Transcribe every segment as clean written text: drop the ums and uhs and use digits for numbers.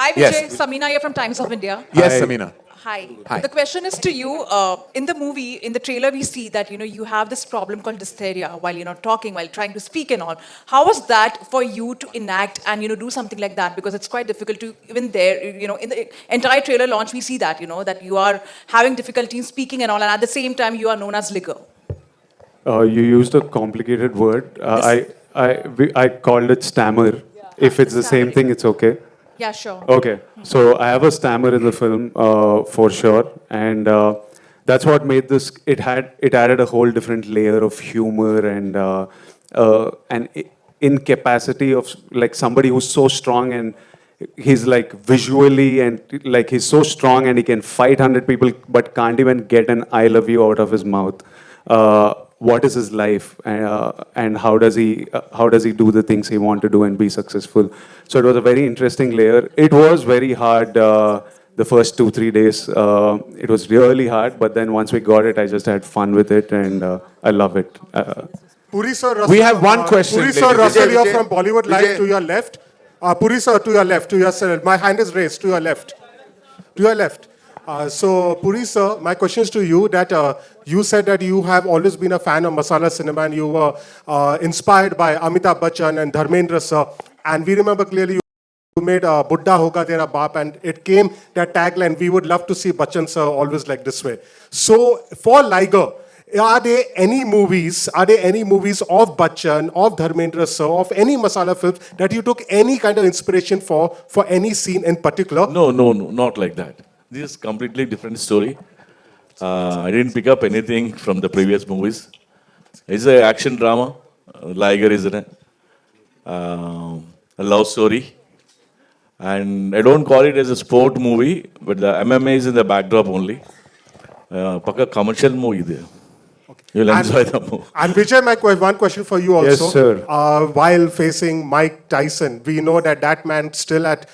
Hi Vijay, Yes. Samina here from Times of India. Yes, Hi. Samina. Hi. Hi. The question is to you. In the movie, in the trailer, we see that you have this problem called dysphoria while talking, while trying to speak and all. How was that for you to enact and do something like that? Because it's quite difficult to even there. In the entire trailer launch, we see that that you are having difficulty in speaking and all, and at the same time, you are known as Liger. You used a complicated word. I called it stammer. If it's the same Stammering. thing, it's okay. Yeah, sure. Okay. So I have a stammer in the film for sure, and that's what made this. It added a whole different layer of humor and incapacity of like somebody who's so strong and he's like visually and like he's so strong and he can fight 100 people but can't even get an "I love you" out of his mouth. What is his life and how does he do the things he want to do and be successful? So it was a very interesting layer. It was very hard the first 2-3 days. It was really hard, but then once we got it, I just had fun with it and I love it. Puri sir, Russell, We have one question, Puri sir, ladies. Russell, Vijay, you're Vijay. from Bollywood Live Vijay. to your left. Puri sir, to your left, to your side. My hand is raised, to your left. To your left. So, Puri sir, my question is to you that you said that you have always been a fan of Masala cinema and you were inspired by Amitabh Bachchan and Dharmendra sir. And we remember clearly you made Buddha Hoga Tera Baap and it came that tagline, we would love to see Bachchan sir always like this way. So, for Liger, are there any movies of Bachchan, of Dharmendra sir, of any Masala films that you took any kind of inspiration for any scene in particular? No, not like that. This is completely different story. I didn't pick up anything from the previous movies. It's an action drama. Liger is in it. A love story. And I don't call it as a sport movie, but the MMA is in the backdrop only. Paka commercial movie there. You'll enjoy the movie. And Vijay, one question for you also. Yes, sir. While facing Mike Tyson, we know that man still at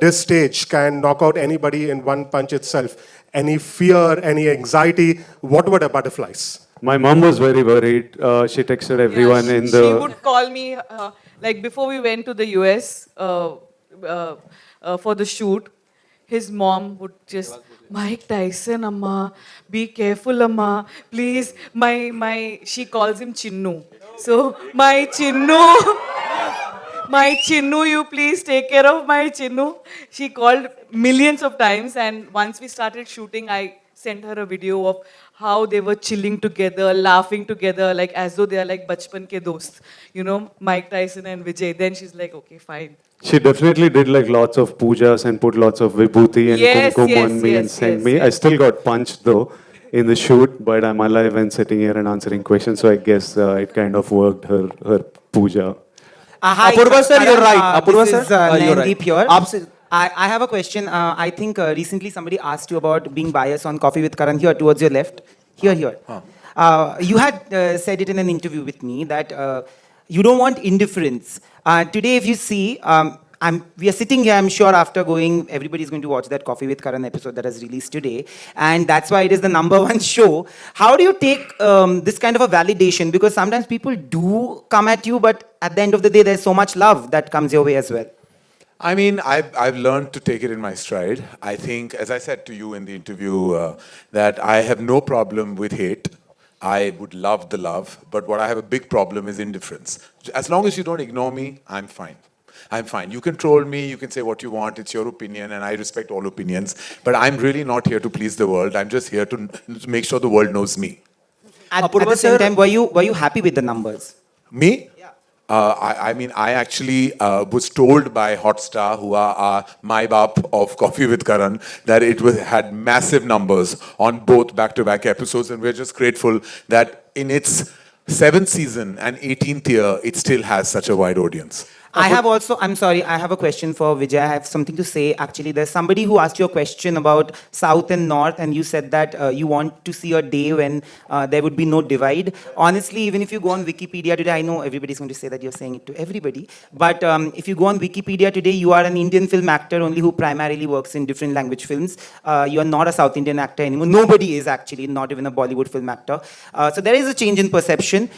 this stage can knock out anybody in one punch itself. Any fear, any anxiety? What were the butterflies? My mom was very worried. She texted everyone in She the. would call me, like before we went to the US for the shoot, his mom would just, Mike Tyson, Amma, be careful, Amma, please. She calls him Chinnu. So, my Chinnu, my Chinnu, you please take care of my Chinnu. She called millions of times, and once we started shooting, I sent her a video of how they were chilling together, laughing together, like as though they are like bachpan ke dost, Mike Tyson and Vijay. Then she's like, okay, fine. She definitely did like lots of pujas and put lots of vibhuti and kumkum on me and sent me. I still got punched though in the shoot, but I'm alive and sitting here and answering questions. So I guess it kind of worked her puja. Hi, Apurva sir, you're Karan, right. Apurva this sir, is, you're Nandeep right. here. Absolutely. I have a question. I think recently somebody asked you about being biased on Coffee with Karan here towards your left. Here. You had said it in an interview with me that you don't want indifference. Today, if you see, we are sitting here, I'm sure after going, everybody's going to watch that Coffee with Karan episode that has released today. And that's why it is the #1 show. How do you take this kind of a validation? Because sometimes people do come at you, but at the end of the day, there's so much love that comes your way as well. I mean, I've learned to take it in my stride. I think, as I said to you in the interview, that I have no problem with hate. I would love the love, but what I have a big problem is indifference. As long as you don't ignore me, I'm fine. I'm fine. You can troll me, you can say what you want, it's your opinion, and I respect all opinions. But I'm really not here to please the world. I'm just here to make sure the world knows me. At Apurva the same sir- time, were you happy with the numbers? Me? I mean, I actually was told by Hotstar, who are my bap of Coffee with Karan, that it had massive numbers on both back-to-back episodes, and we're just grateful that in its 7th season and 18th year, it still has such a wide audience. I have also, I'm sorry, I have a question for Vijay. I have something to say. Actually, there's somebody who asked you a question about South and North, and you said that you want to see a day when there would be no divide. Honestly, even if you go on Wikipedia today, I know everybody's going to say that you're saying it to everybody, but if you go on Wikipedia today, you are an Indian film actor only who primarily works in different language films. You are not a South Indian actor anymore. Nobody is actually, not even a Bollywood film actor. So there is a change in perception.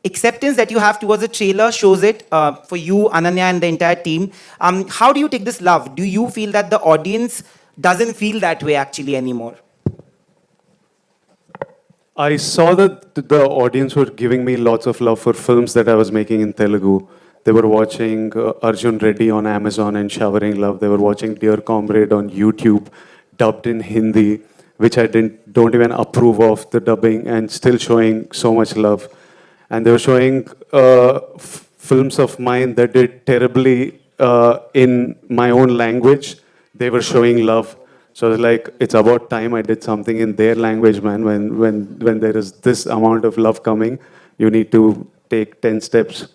acceptance that you have towards the trailer shows it for you, Ananya, and the entire team. How do you take this love? Do you feel that the audience doesn't feel that way actually anymore? I saw that the audience were giving me lots of love for films that I was making in Telugu. They were watching Arjun Reddy on Amazon and showering love. They were watching Dear Comrade on YouTube, dubbed in Hindi, which I don't even approve of the dubbing, and still showing so much love. And they were showing films of mine that did terribly in my own language. They were showing love. So it's like, it's about time I did something in their language, man. When there is this amount of love coming, you need to take 10 steps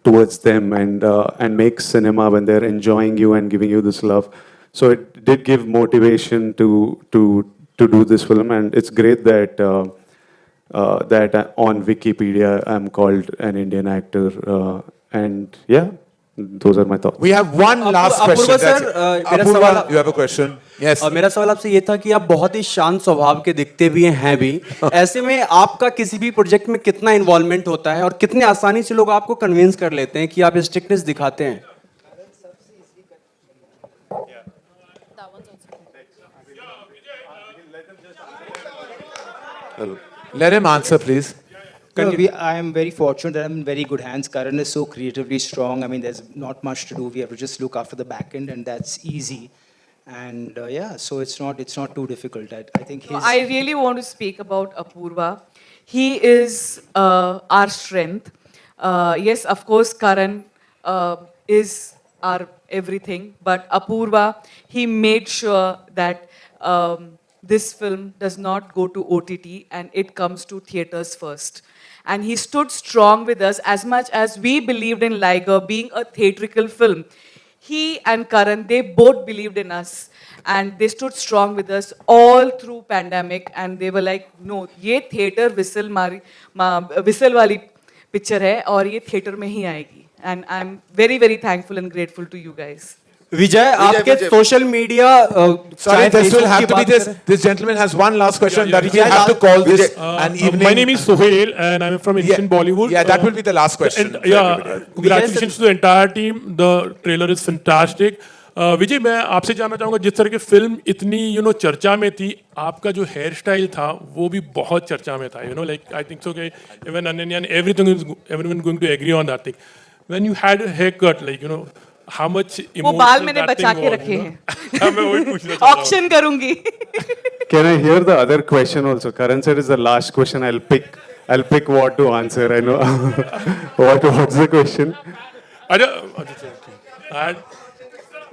towards them and make cinema when they're enjoying you and giving you this love. So it did give motivation to do this film, and it's great that that on Wikipedia I'm called an Indian actor, and yeah, those are my thoughts. We have one last question. Apurva That's sir, it. मेरा Apurva, सवाल- you have a question? Yes. मेरा सवाल आपसे ये था कि आप बहुत ही शांत स्वभाव के दिखते भी हैं भी ऐसे में आपका किसी भी प्रोजेक्ट में कितना इन्वॉल्वमेंट होता है और कितने आसानी से लोग आपको कन्विंस कर लेते हैं कि आप स्ट्रिक्टनेस दिखाते हैं? Let him answer, please. I am very fortunate that I'm in very good hands. Karan is so creatively strong. I mean, there's not much to do. We have to just look after the back end, and that's easy. And yeah, so it's not too difficult. I think his. I really want to speak about Apurva. He is our strength. Yes, of course, Karan is our everything, but Apurva, he made sure that this film does not go to OTT and it comes to theaters first. And he stood strong with us as much as we believed in Liger being a theatrical film. He and Karan, they both believed in us and they stood strong with us all through pandemic, and they were like, no, ये theater whistle वाली picture है और ये theater में ही आएगी. And I'm very, very thankful and grateful to you guys. विजय, आपके social media Sorry, this will have to be this. This gentleman has one last question that we have to call this an evening. My name is Sohail and I'm from Indian Bollywood. Yeah, that will be the last question. And, yeah, congratulations to the entire team. The trailer is fantastic. विजय, मैं आपसे जानना चाहूँगा, जिस तरह की film इतनी चर्चा में थी, आपका जो हेयर स्टाइल था वो भी बहुत चर्चा में था. Like I think so कि even Ananya and everyone going to agree on that thing. When you had a haircut, like how much वो बाल मैंने बचा के रखे हैं. मैं वही पूछना चाहता हूँ. Auction करूँगी. Can I hear the other question also? Karan said is the last question. I'll pick what to answer. I know. What's the question?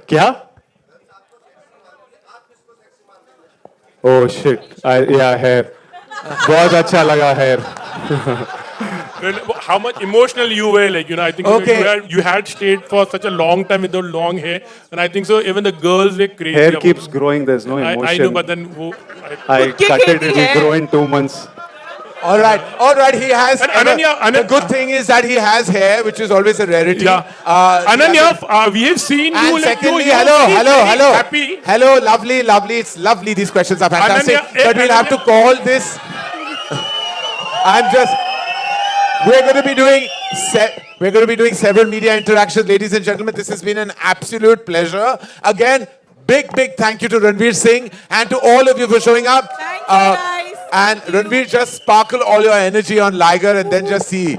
क्या? Oh shit! Yeah, hair. बहुत अच्छा लगा hair. How much emotional you were, like I think Okay. you had stayed for such a long time with the long hair, and I think so even the girls were crazy. Hair about keeps it. growing. There's no emotion. I know, but then I cut it. It will grow in 2 months. All right. He has. And Ananya- the good thing is that he has hair, which is always a rarity. yeah. Ananya, we have seen you And like secondly, you are very, very happy. Hello, lovely. It's lovely. These questions are fantastic. Ananya, But we'll have to Ananya- call this. We're going to be doing several media interactions, ladies and gentlemen. This has been an absolute pleasure. Again, big thank you to Ranveer Singh and to all of you for showing up. Thank you, guys. And Ranveer, just sparkle all your energy on Liger and then just see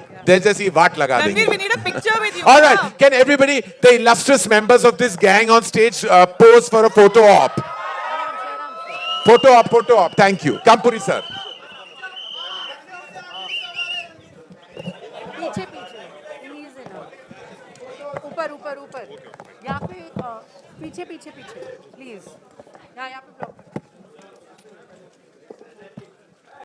what laga denge. Ranveer, we need a picture with you. All right, can everybody, the illustrious members of this gang on stage, pose for a photo op? Photo op. Thank you. Kampuri sir. पीछे please ऊपर यहाँ पे पीछे please यहाँ पे